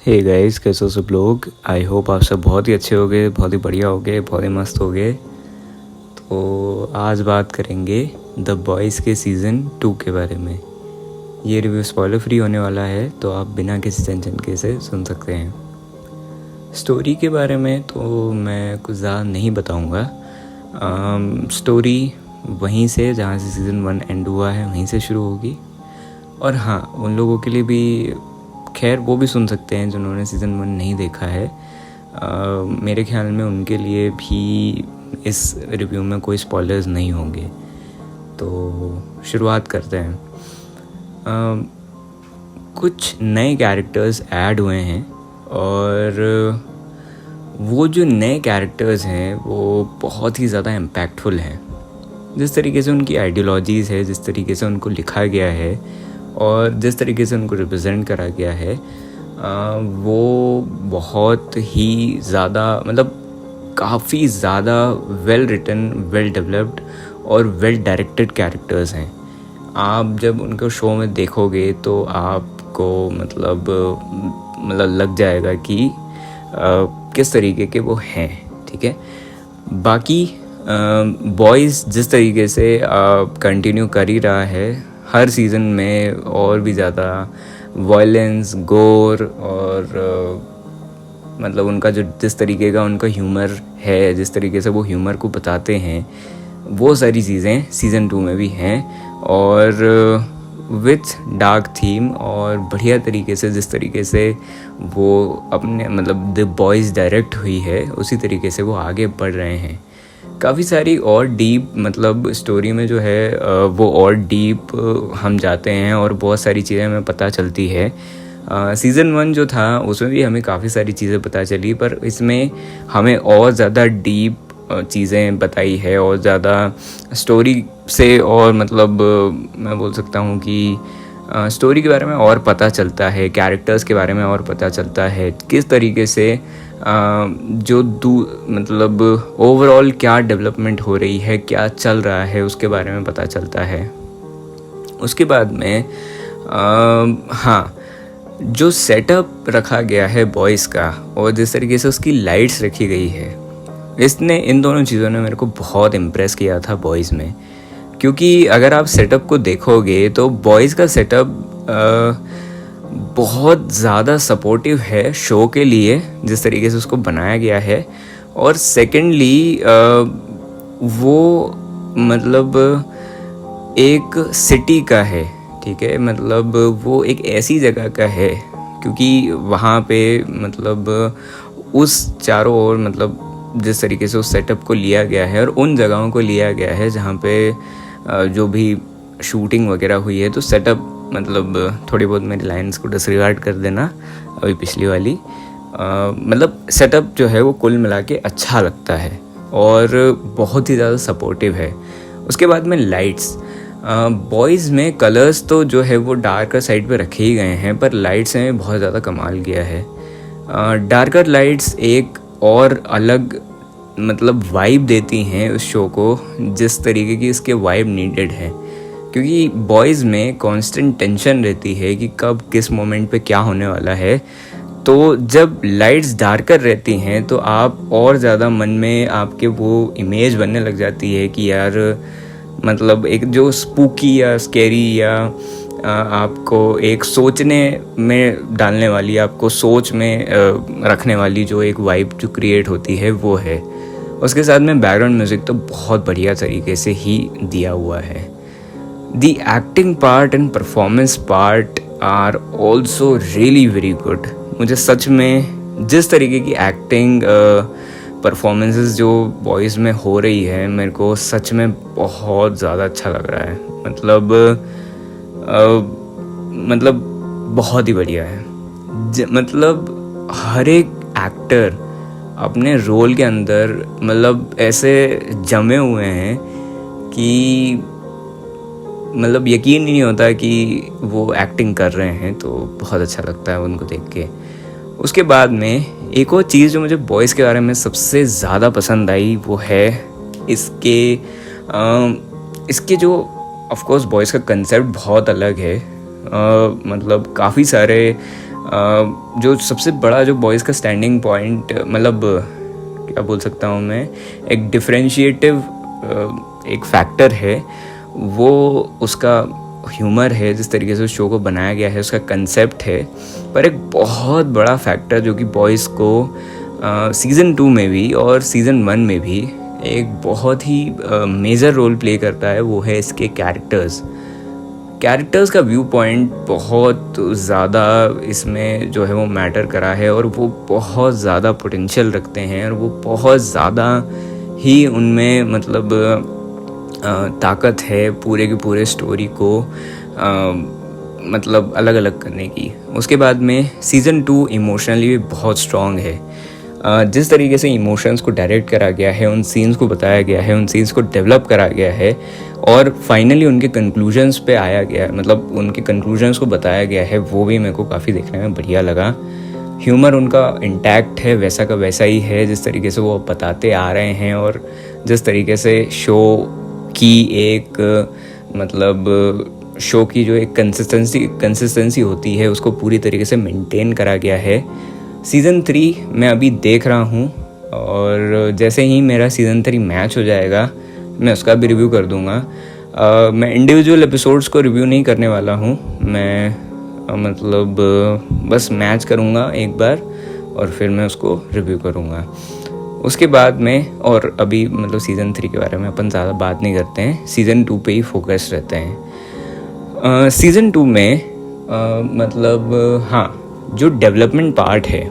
Hey guys, कैसे हो सब लोग। आई होप आप सब बहुत ही अच्छे होगे, बहुत ही बढ़िया होगे, बहुत ही मस्त होगे। तो आज बात करेंगे द बॉयज़ के सीज़न 2 के बारे में। ये रिव्यू स्पॉइलर फ्री होने वाला है, तो आप बिना किसी टेंशन के इसे सुन सकते हैं। स्टोरी के बारे में तो मैं कुछ ज़्यादा नहीं बताऊँगा। स्टोरी वहीं से जहाँ से सीज़न 1 एंड हुआ है वहीं से शुरू होगी। और हाँ, उन लोगों के लिए भी खैर वो भी सुन सकते हैं जिन्होंने सीज़न 1 नहीं देखा है। मेरे ख्याल में उनके लिए भी इस रिव्यू में कोई स्पॉयलर्स नहीं होंगे। तो शुरुआत करते हैं। कुछ नए कैरेक्टर्स ऐड हुए हैं और वो जो नए कैरेक्टर्स हैं वो बहुत ही ज़्यादा इम्पैक्टफुल हैं। जिस तरीके से उनकी आइडियोलॉजीज़ है, जिस तरीके से उनको लिखा गया है और जिस तरीके से उनको रिप्रेजेंट करा गया है, वो बहुत ही ज़्यादा काफ़ी ज़्यादा वेल रिटन, वेल डेवलप्ड और वेल डायरेक्टेड कैरेक्टर्स हैं। आप जब उनको शो में देखोगे तो आपको लग जाएगा कि किस तरीके के वो हैं। ठीक है, बाकी बॉयज़ जिस तरीके से कंटिन्यू कर ही रहा है हर सीज़न में, और भी ज़्यादा वायलेंस, गोर और उनका जो जिस तरीके का उनका ह्यूमर है, जिस तरीके से वो ह्यूमर को बताते हैं, वो सारी चीज़ें सीज़न 2 में भी हैं। और विथ डार्क थीम और बढ़िया तरीके से जिस तरीके से वो अपने द बॉयज़ डायरेक्ट हुई है उसी तरीके से वो आगे बढ़ रहे हैं। काफ़ी सारी और डीप स्टोरी में जो है वो और डीप हम जाते हैं और बहुत सारी चीज़ें हमें पता चलती है। सीज़न 1 जो था उसमें भी हमें काफ़ी सारी चीज़ें पता चली, पर इसमें हमें और ज़्यादा डीप चीज़ें बताई है और ज़्यादा स्टोरी से, और मैं बोल सकता हूँ कि स्टोरी के बारे में और पता चलता है, कैरेक्टर्स के बारे में और पता चलता है, किस तरीके से जो ओवरऑल क्या डेवलपमेंट हो रही है, क्या चल रहा है, उसके बारे में पता चलता है। उसके बाद में हाँ, जो सेटअप रखा गया है बॉयज़ का और जिस तरीके से उसकी लाइट्स रखी गई है, इन दोनों चीज़ों ने मेरे को बहुत इम्प्रेस किया था बॉयज़ में। क्योंकि अगर आप सेटअप को देखोगे तो बॉयज़ का सेटअप बहुत ज़्यादा सपोर्टिव है शो के लिए, जिस तरीके से उसको बनाया गया है। और सेकेंडली वो एक सिटी का है। ठीक है, वो एक ऐसी जगह का है क्योंकि वहाँ पे उस चारों ओर जिस तरीके से उस सेटअप को लिया गया है और उन जगहों को लिया गया है जहाँ पे जो भी शूटिंग वगैरह हुई है, तो सेटअप थोड़ी बहुत मेरी लाइन्स को डिसरिगार्ड कर देना अभी पिछली वाली। सेटअप जो है वो कुल मिला के अच्छा लगता है और बहुत ही ज़्यादा सपोर्टिव है। उसके बाद में लाइट्स, बॉयज़ में कलर्स तो जो है वो डार्कर साइड पे रखे ही गए हैं, पर लाइट्स में बहुत ज़्यादा कमाल किया है। डार्कर लाइट्स एक और अलग वाइब देती हैं उस शो को, जिस तरीके की इसके वाइब नीडेड है। क्योंकि बॉयज़ में कांस्टेंट टेंशन रहती है कि कब किस मोमेंट पे क्या होने वाला है, तो जब लाइट्स डार्कर रहती हैं तो आप और ज़्यादा मन में आपके वो इमेज बनने लग जाती है कि यार एक जो स्पूकी या स्कैरी या आपको एक सोचने में डालने वाली, आपको सोच में रखने वाली जो एक वाइब जो क्रिएट होती है वो है। उसके साथ में बैकग्राउंड म्यूज़िक तो बहुत बढ़िया तरीके से ही दिया हुआ है। The acting part and performance part are also really very good. मुझे सच में जिस तरीके की एक्टिंग परफॉर्मेंसेस जो बॉयज़ में हो रही है, मेरे को सच में बहुत ज़्यादा अच्छा लग रहा है। बहुत ही बढ़िया है। हर एक एक्टर अपने रोल के अंदर ऐसे जमे हुए हैं कि यकीन नहीं होता कि वो एक्टिंग कर रहे हैं, तो बहुत अच्छा लगता है उनको देख के। उसके बाद में एक और चीज़ जो मुझे बॉयज़ के बारे में सबसे ज़्यादा पसंद आई वो है इसके जो ऑफ कोर्स बॉयज़ का कंसेप्ट बहुत अलग है। काफ़ी सारे जो सबसे बड़ा जो बॉयज़ का स्टैंडिंग पॉइंट, मतलब क्या बोल सकता हूँ मैं, एक डिफरेंशिएटिव एक फैक्टर है, वो उसका ह्यूमर है, जिस तरीके से उस शो को बनाया गया है, उसका कंसेप्ट है। पर एक बहुत बड़ा फैक्टर जो कि बॉयज़ को सीज़न 2 में भी और सीज़न 1 में भी एक बहुत ही मेजर रोल प्ले करता है, वो है इसके कैरेक्टर्स का व्यू पॉइंट बहुत ज़्यादा इसमें जो है वो मैटर करा है, और वो बहुत ज़्यादा पोटेंशियल रखते हैं, और वो बहुत ज़्यादा ही उनमें मतलब ताकत है पूरे की पूरे स्टोरी को मतलब अलग अलग करने की। उसके बाद में सीज़न 2 इमोशनली भी बहुत स्ट्रॉन्ग है। जिस तरीके से इमोशंस को डायरेक्ट करा गया है, उन सीन्स को बताया गया है, उन सीन्स को डेवलप करा गया है, और फाइनली उनके कंक्लूजन्स पे आया गया है, मतलब उनके कंक्लूजन्स को बताया गया है, वो भी मेरे को काफ़ी देखने में बढ़िया लगा। ह्यूमर उनका इंटैक्ट है, वैसा का वैसा ही है जिस तरीके से वो बताते आ रहे हैं, और जिस तरीके से शो की एक मतलब शो की जो एक कंसिस्टेंसी होती है उसको पूरी तरीके से मेंटेन करा गया है। सीज़न 3 मैं अभी देख रहा हूँ, और जैसे ही मेरा सीज़न 3 मैच हो जाएगा मैं उसका भी रिव्यू कर दूँगा। मैं इंडिविजुअल एपिसोड्स को रिव्यू नहीं करने वाला हूँ, मैं मतलब बस मैच करूँगा एक बार और फिर मैं उसको रिव्यू करूँगा। उसके बाद में, और अभी मतलब सीज़न 3 के बारे में अपन ज़्यादा बात नहीं करते हैं, सीज़न 2 पे ही फोकस रहते हैं। सीज़न 2 में मतलब हाँ, जो डेवलपमेंट पार्ट है,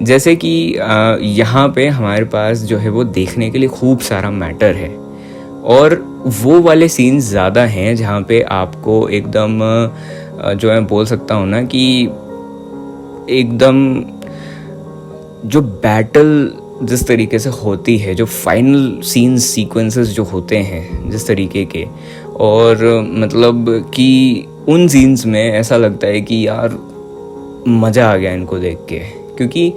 जैसे कि यहाँ पे हमारे पास जो है वो देखने के लिए खूब सारा मैटर है, और वो वाले सीन्स ज़्यादा हैं जहाँ पे आपको एकदम जो मैं बोल सकता हूँ ना कि एकदम जो बैटल जिस तरीके से होती है, जो फाइनल सीन्स सीक्वेंसेस जो होते हैं जिस तरीके के, और मतलब कि उन सीन्स में ऐसा लगता है कि यार मज़ा आ गया इनको देख के, क्योंकि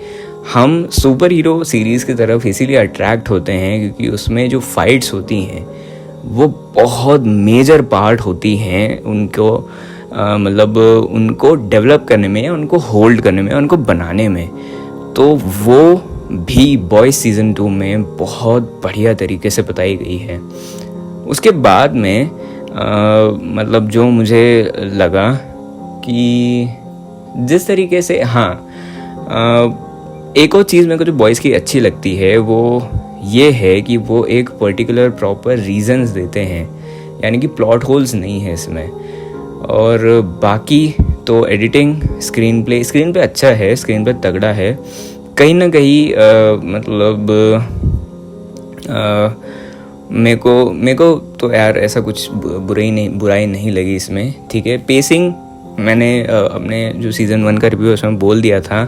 हम सुपर हीरो सीरीज़ की तरफ इसीलिए अट्रैक्ट होते हैं क्योंकि उसमें जो फाइट्स होती हैं वो बहुत मेजर पार्ट होती हैं उनको मतलब उनको डेवलप करने में, उनको होल्ड करने में, उनको बनाने में। तो वो भी बॉयज़ सीज़न 2 में बहुत बढ़िया तरीके से बताई गई है। उसके बाद में मतलब जो मुझे लगा कि जिस तरीके से एक और चीज़ मेरे को जो बॉयज़ की अच्छी लगती है वो ये है कि वो एक पर्टिकुलर प्रॉपर रीजंस देते हैं, यानी कि प्लॉट होल्स नहीं है इसमें। और बाकी तो एडिटिंग, स्क्रीन प्ले अच्छा है, स्क्रीन प्ले तगड़ा है। कहीं ना कहीं मतलब मेरे को तो यार ऐसा कुछ बुराई नहीं लगी इसमें, ठीक है। पेसिंग मैंने अपने जो सीज़न 1 का रिव्यू उसमें बोल दिया था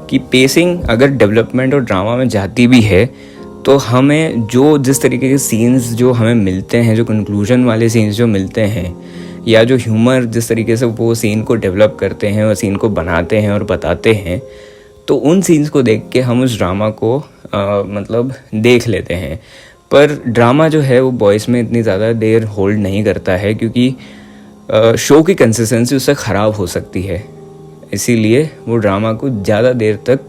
कि पेसिंग अगर डेवलपमेंट और ड्रामा में जाती भी है तो हमें जो जिस तरीके के सीन्स जो हमें मिलते हैं, जो कंक्लूजन वाले सीन्स जो मिलते हैं, या जो ह्यूमर जिस तरीके से वो सीन को डेवलप करते हैं और सीन को बनाते हैं और बताते हैं, तो उन सीन्स को देख के हम उस ड्रामा को मतलब देख लेते हैं। पर ड्रामा जो है वो बॉयज़ में इतनी ज़्यादा देर होल्ड नहीं करता है क्योंकि शो की कंसिस्टेंसी उससे ख़राब हो सकती है, इसीलिए वो ड्रामा को ज़्यादा देर तक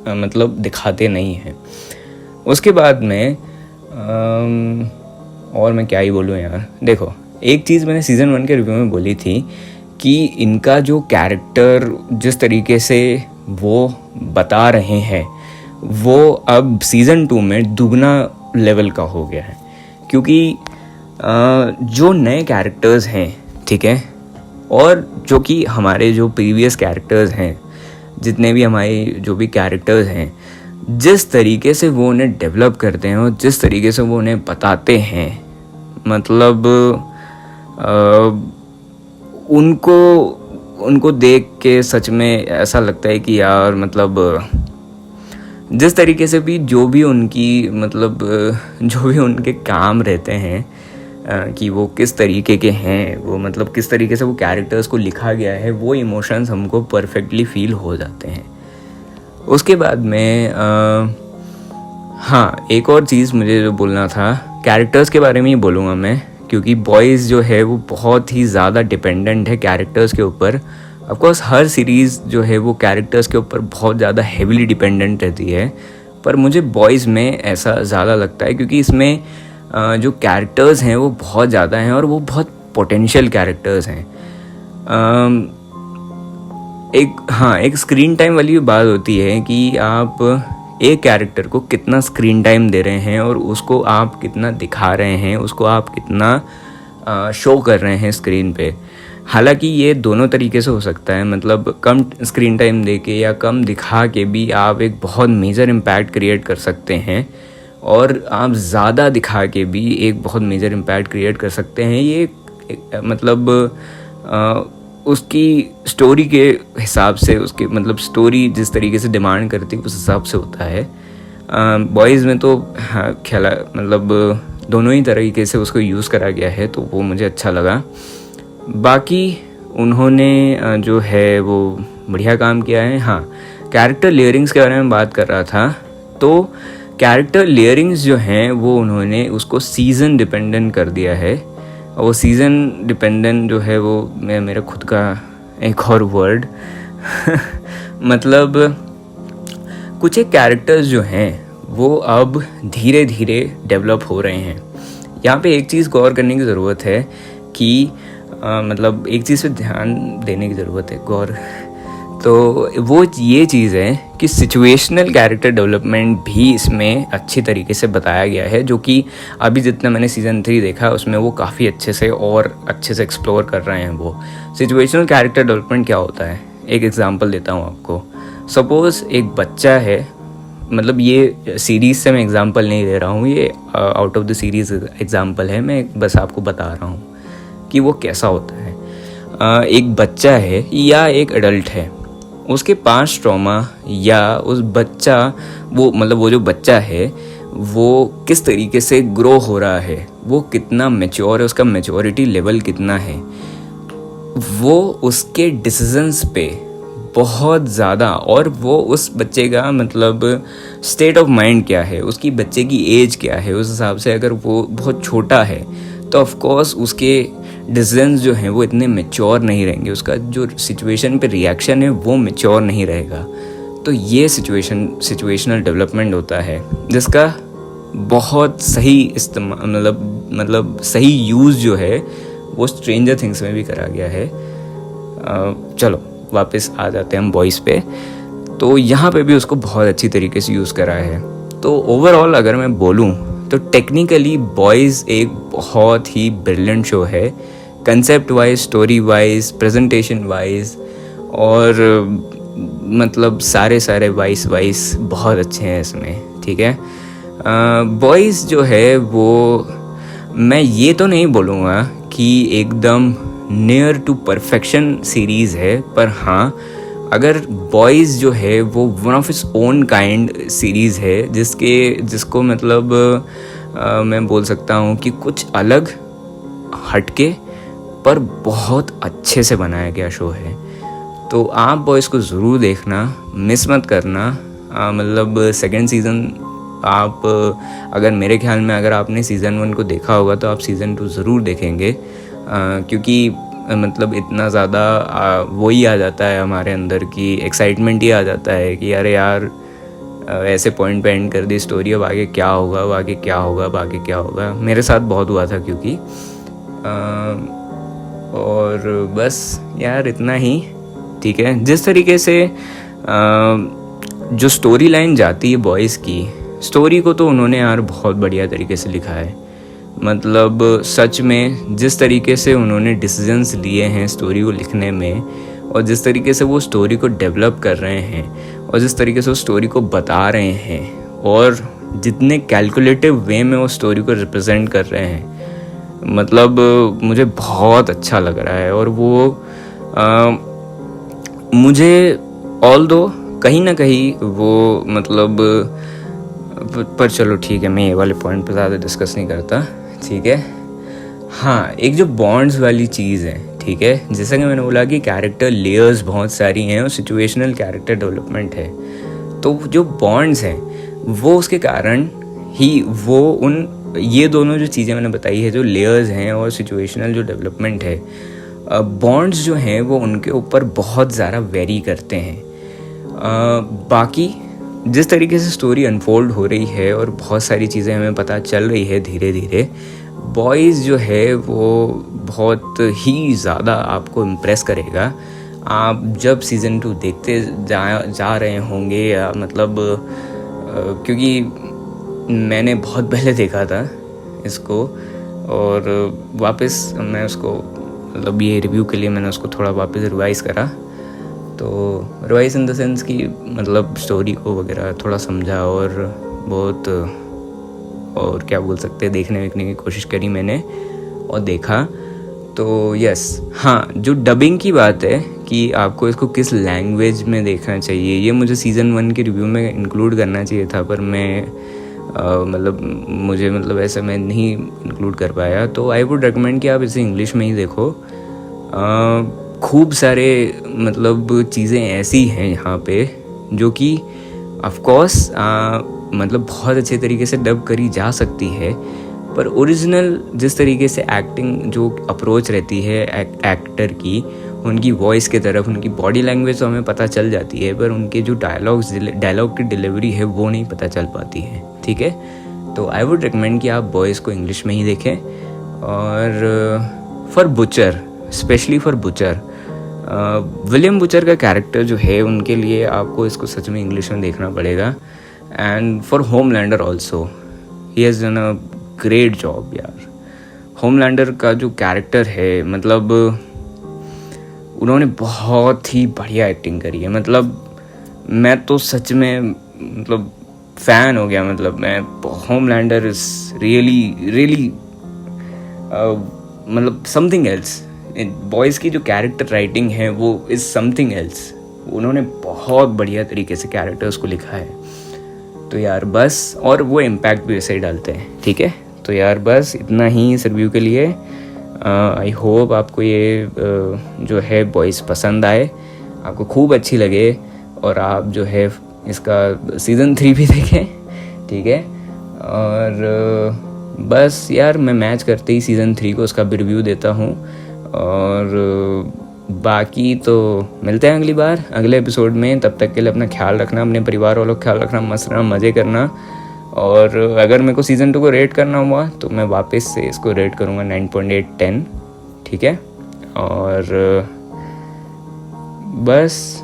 मतलब दिखाते नहीं हैं। उसके बाद में और मैं क्या ही बोलूँ यार, देखो एक चीज़ मैंने सीज़न 1 के रिव्यू में बोली थी कि इनका जो कैरेक्टर जिस तरीके से वो बता रहे हैं वो अब सीज़न 2 में दुगना लेवल का हो गया है, क्योंकि जो नए कैरेक्टर्स हैं, ठीक है, और जो कि हमारे जो प्रीवियस कैरेक्टर्स हैं, जितने भी हमारे जो भी कैरेक्टर्स हैं, जिस तरीके से वो उन्हें डेवलप करते हैं और जिस तरीके से वो उन्हें बताते हैं, मतलब उनको देख के सच में ऐसा लगता है कि यार मतलब जिस तरीके से भी जो भी उनके काम रहते हैं कि वो किस तरीके के हैं, वो मतलब किस तरीके से वो कैरेक्टर्स को लिखा गया है, वो इमोशंस हमको परफेक्टली फील हो जाते हैं। उसके बाद में एक और चीज़ मुझे जो बोलना था, कैरेक्टर्स के बारे में ही बोलूँगा मैं, क्योंकि बॉयज़ जो है वो बहुत ही ज़्यादा डिपेंडेंट है कैरेक्टर्स के ऊपर ऑफकोर्स हर सीरीज़ जो है वो कैरेक्टर्स के ऊपर बहुत ज़्यादा हेविली डिपेंडेंट रहती है, पर मुझे बॉयज़ में ऐसा ज़्यादा लगता है क्योंकि इसमें जो कैरेक्टर्स हैं वो बहुत ज़्यादा हैं और वो बहुत पोटेंशियल कैरेक्टर्स हैं। एक स्क्रीन टाइम वाली बात होती है कि आप एक कैरेक्टर को कितना स्क्रीन टाइम दे रहे हैं और उसको आप कितना दिखा रहे हैं, उसको आप कितना शो कर रहे हैं स्क्रीन पे। हालांकि ये दोनों तरीके से हो सकता है, मतलब कम स्क्रीन टाइम दे के या कम दिखा के भी आप एक बहुत मेजर इम्पैक्ट क्रिएट कर सकते हैं, और आप ज़्यादा दिखा के भी एक बहुत मेजर इम्पैक्ट क्रिएट कर सकते हैं। ये मतलब उसकी स्टोरी के हिसाब से, उसके मतलब स्टोरी जिस तरीके से डिमांड करती है उस हिसाब से होता है। बॉयज़ में तो खेला मतलब दोनों ही तरीके से उसको यूज़ करा गया है, तो वो मुझे अच्छा लगा। बाकी उन्होंने जो है वो बढ़िया काम किया है। हाँ, कैरेक्टर लेयरिंग्स के बारे में बात कर रहा था, तो कैरेक्टर लेयरिंग्स जो हैं वो उन्होंने उसको सीज़न डिपेंडेंट कर दिया है। और वो सीज़न डिपेंडेंट जो है वो मेरा खुद का एक और वर्ड मतलब कुछ एक कैरेक्टर्स जो हैं वो अब धीरे धीरे डेवलप हो रहे हैं। यहाँ पे एक चीज़ गौर करने की ज़रूरत है कि मतलब एक चीज़ पे ध्यान देने की ज़रूरत है, गौर, तो वो ये चीज़ है कि सिचुएशनल कैरेक्टर डेवलपमेंट भी इसमें अच्छी तरीके से बताया गया है, जो कि अभी जितना मैंने सीज़न 3 देखा उसमें वो काफ़ी अच्छे से और अच्छे से एक्सप्लोर कर रहे हैं। वो सिचुएशनल कैरेक्टर डेवलपमेंट क्या होता है, एक एग्जांपल देता हूँ आपको। सपोज़ एक बच्चा है, मतलब ये सीरीज़ से मैं एग्जांपल नहीं दे रहा हूँ, ये out of the series example है, मैं बस आपको बता रहा हूँ कि वो कैसा होता है। एक बच्चा है या एक एडल्ट है, उसके पास ट्रॉमा, या उस बच्चा वो जो बच्चा है वो किस तरीके से ग्रो हो रहा है, वो कितना मैच्योर है, उसका मैच्योरिटी लेवल कितना है, वो उसके डिसीजंस पे बहुत ज़्यादा, और वो उस बच्चे का मतलब स्टेट ऑफ माइंड क्या है, उसकी बच्चे की एज क्या है, उस हिसाब से अगर वो बहुत छोटा है तो ऑफ कोर्स उसके डिसीजंस जो हैं वो इतने मैच्योर नहीं रहेंगे, उसका जो सिचुएशन पे रिएक्शन है वो मैच्योर नहीं रहेगा। तो ये सिचुएशनल डेवलपमेंट होता है जिसका बहुत सही इस्तेमाल मतलब सही यूज़ जो है वो स्ट्रेंजर थिंग्स में भी करा गया है। चलो वापस आ जाते हैं हम बॉयज़ पे, तो यहाँ पे भी उसको बहुत अच्छी तरीके से यूज़ करा है। तो ओवरऑल अगर मैं बोलूँ तो टेक्निकली बॉयज़ एक बहुत ही ब्रिलियंट शो है, concept wise, story wise, presentation wise, और मतलब सारे वाइस बहुत अच्छे हैं इसमें, ठीक है। बॉयज़ जो है वो मैं ये तो नहीं बोलूँगा कि एकदम नियर टू परफेक्शन सीरीज़ है, पर हाँ अगर बॉयज़ जो है वो one of its own kind series है जिसको मतलब मैं बोल सकता हूँ कि कुछ अलग हटके पर बहुत अच्छे से बनाया गया शो है। तो आप बॉयज़ को ज़रूर देखना, मिस मत करना। मतलब सेकंड सीज़न आप अगर मेरे ख्याल में अगर आपने सीज़न 1 को देखा होगा तो आप सीज़न 2 ज़रूर देखेंगे, क्योंकि मतलब इतना ज़्यादा वही आ जाता है हमारे अंदर की एक्साइटमेंट ही आ जाता है कि अरे यार ऐसे पॉइंट पे एंड कर दी स्टोरी, अब आगे क्या होगा, अब आगे क्या होगा, अब आगे क्या होगा। मेरे साथ बहुत हुआ था क्योंकि और बस यार इतना ही, ठीक है। जिस तरीके से जो स्टोरी लाइन जाती है बॉयज़ की स्टोरी को, तो उन्होंने यार बहुत बढ़िया तरीके से लिखा है। मतलब सच में जिस तरीके से उन्होंने डिसीजंस लिए हैं स्टोरी को लिखने में, और जिस तरीके से वो स्टोरी को डेवलप कर रहे हैं, और जिस तरीके से वो स्टोरी को बता रहे हैं, और जितने कैलकुलेटिव वे में वो स्टोरी को रिप्रेजेंट कर रहे हैं, मतलब मुझे बहुत अच्छा लग रहा है। और वो मुझे ऑल्दो कहीं ना कहीं वो मतलब पर चलो ठीक है, मैं ये वाले पॉइंट पे ज़्यादा डिस्कस नहीं करता, ठीक है। हाँ, एक जो बॉन्ड्स वाली चीज़ है, ठीक है, जैसा कि मैंने बोला कि कैरेक्टर लेयर्स बहुत सारी हैं और सिचुएशनल कैरेक्टर डेवलपमेंट है, तो जो बॉन्ड्स हैं वो उसके कारण ही ये दोनों जो चीज़ें मैंने बताई है, जो लेयर्स हैं और सिचुएशनल जो डेवलपमेंट है, बॉन्ड्स जो हैं वो उनके ऊपर बहुत ज़्यादा वेरी करते हैं। बाकी जिस तरीके से स्टोरी अनफोल्ड हो रही है और बहुत सारी चीज़ें हमें पता चल रही है धीरे धीरे, बॉयज़ जो है वो बहुत ही ज़्यादा आपको इम्प्रेस करेगा। आप जब सीज़न 2 देखते जा रहे होंगे, या मतलब क्योंकि मैंने बहुत पहले देखा था इसको, और वापस मैं उसको मतलब ये रिव्यू के लिए मैंने उसको थोड़ा वापस रिवाइज़ करा। तो रिवाइज़ इन द सेंस कि मतलब स्टोरी को वगैरह थोड़ा समझा, और बहुत और क्या बोल सकते हैं, देखने वेखने की कोशिश करी मैंने और देखा। तो यस, हाँ, जो डबिंग की बात है कि आपको इसको किस लैंग्वेज में देखना चाहिए, ये मुझे सीज़न 1 के रिव्यू में इंक्लूड करना चाहिए था, पर मैं मतलब ऐसा मैं नहीं इंक्लूड कर पाया। तो आई वुड रिकमेंड कि आप इसे इंग्लिश में ही देखो। खूब सारे मतलब चीज़ें ऐसी हैं यहाँ पे जो कि ऑफकोर्स मतलब बहुत अच्छे तरीके से डब करी जा सकती है, पर ओरिजिनल जिस तरीके से एक्टिंग जो अप्रोच रहती है एक्टर की, उनकी वॉइस के तरफ, उनकी बॉडी लैंग्वेज तो हमें पता चल जाती है, पर उनके जो डायलॉग की डिलीवरी है वो नहीं पता चल पाती है। ठीक है, तो आई वुड रिकमेंड कि आप बॉयज़ को इंग्लिश में ही देखें। और for butcher, specially for butcher, William butcher का कैरेक्टर जो है, उनके लिए आपको इसको सच में इंग्लिश में देखना पड़ेगा। And for Homelander also, he has done a great job यार। होमलैंडर का जो कैरेक्टर है, मतलब उन्होंने बहुत ही बढ़िया एक्टिंग करी है। मतलब मैं तो सच में मतलब फ़ैन हो गया। मतलब मैं होमलैंडर इज़ रियली मतलब समथिंग एल्स। बॉयज़ की जो कैरेक्टर राइटिंग है वो इज़ समथिंग एल्स। उन्होंने बहुत बढ़िया तरीके से कैरेक्टर्स को लिखा है। तो यार बस, और वो इम्पैक्ट भी वैसे ही डालते हैं। ठीक है, तो यार बस इतना ही इस रिव्यू के लिए। आई होप आपको ये जो है बॉयज़ पसंद आए, आपको खूब अच्छी लगे, और आप जो है इसका सीज़न 3 भी देखें। ठीक है, और बस यार मैं मैच करते ही सीज़न 3 को उसका भी रिव्यू देता हूँ। और बाकी तो मिलते हैं अगली बार, अगले एपिसोड में। तब तक के लिए अपना ख्याल रखना, अपने परिवार वालों का ख्याल रखना, मस्त रहना, मज़े करना। और अगर मेरे को सीज़न 2 को रेट करना हुआ तो मैं वापस से इसको रेट करूँगा 9.8/10। ठीक है, और बस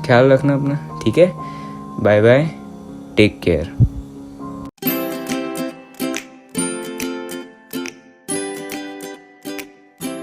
ख्याल रखना अपना। ठीक है, बाय बाय, टेक केयर।